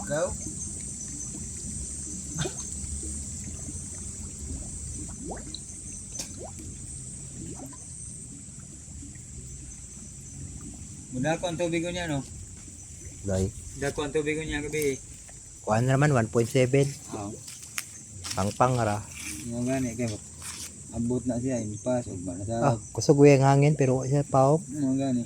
Daw. Muna ko ang tubig ko niya, no? Dai. Dako ang tubig ko niya gabi. Kuan naman 1.7. Oo. Pangpang ra. Nga gani, kaya abot na siya, impas, ugma na sa. Ah, kusog ang hangin pero wa siya paok. Nga gani.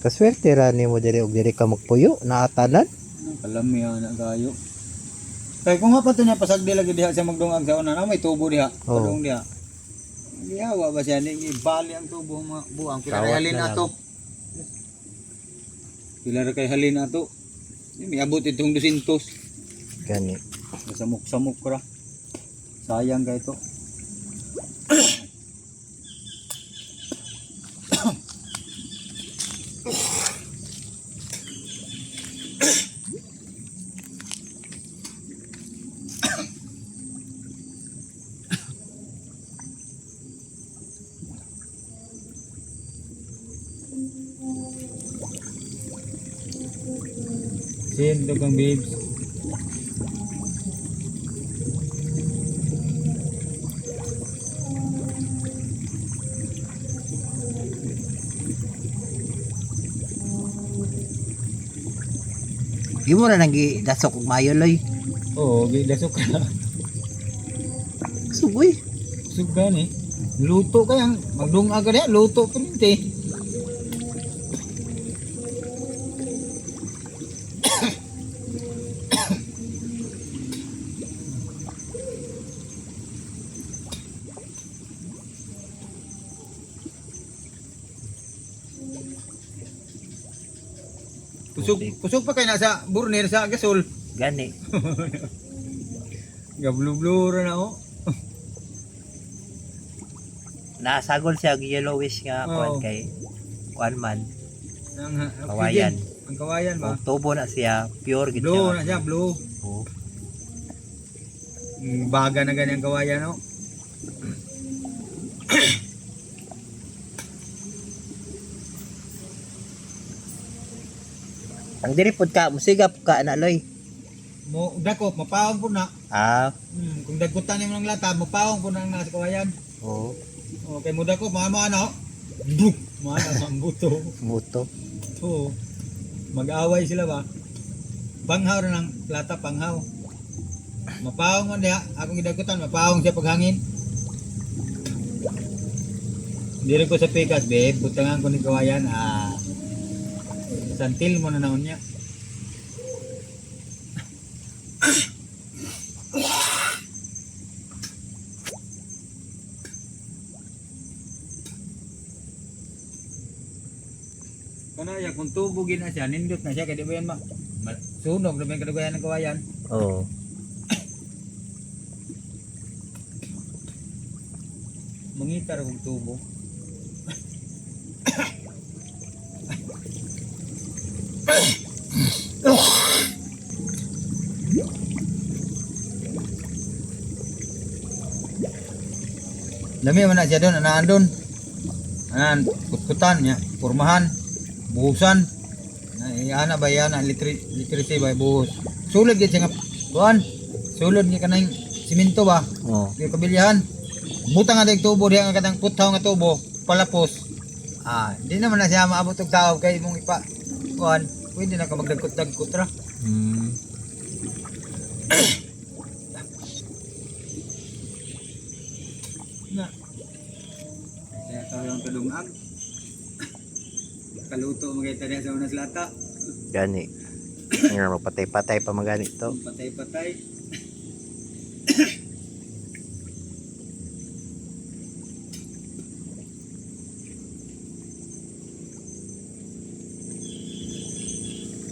Kaswerte ra nimo diri og diri ka magpuyo naatanan. Kalami na kayo. Kaya kung nga pa ito niya pasagdi lagi diha siya magdungag sa una, may tubo diha. Oo. Padung diha. Hindi hawa ba siya? Ibali ang tubo mga buang. Pila Kawat rin halin na na to. Pila rin kay halin na to. May abot itong 200. Gani. Samok-samok ra. Sayang ka ito. Sin, ito kang babes. Di mo na nang dasok og mayo loy. Oo, dasok ka. Sugoy. Suga ni. Luto kayang magdungag ka niya. Luto pa rin te. Kusog pa kayo nasa burner sa gasol. Gani. Gablu-blu na ako. Nasagol siya og yellowish nga kuan Oo. kay kuan man Ang kawayan. Ang kawayan ba? Og tubo na siya pure gid Blue siya. na siya, blue. Oo. Baga na ganyan kawayan, no? Ang diri pud ka musigap ka na loy. Mo dako mapawang po na. Ah, Kung dagutan nimo ng lata, mapawang po na ang nasa kawayan. oo. Okay, mo dako mga ano? Buk, mga ang buto. Muto. Oo. Mag-away sila ba? Panghaw na ng lata, panghaw. Mapawang man diha, akong gidagutan, mapawang siya paghangin. Hindi rin ko sa pikas, babe. Butangan ko ni kawayan. Santil mo na naon niya. Kanaya, kung tubugin na siya, nindot na siya, kaya di ba yan sunog na ba yung kadugayan ng kawayan? Oo. Mangitar kung tubo. Dami man na siya doon, anaan doon. Anaan, kutkutan niya, kurmahan, buhusan. Ana ba yan, literacy ba, buhos. Sulod yun siya nga, kuhan. Sulod niya ka na yung siminto ba, Oo. yung kabilihan. Butang nga yung tubo, diya nga katang putaw nga tubo, palapos. Hindi naman na siya maabot og tao kay mong ipa. Kuhan, pwede na ka magdagkot-dagkot ra. Hmm. Na. Kaya tayo ang kadungag. Kaluto mga ito sa unas lata. Gani. Nga magpatay-patay pa magani to. Patay-patay.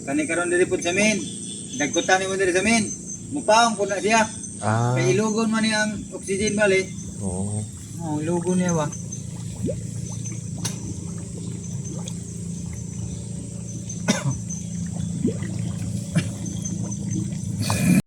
Kani karon diri pud sa min. Dagkutan nimo diri sa min. Mupawang pud na siya. Ah. Kay ilugon man niya ang oxygen bali. Oo. Oh, ilugon niya ba.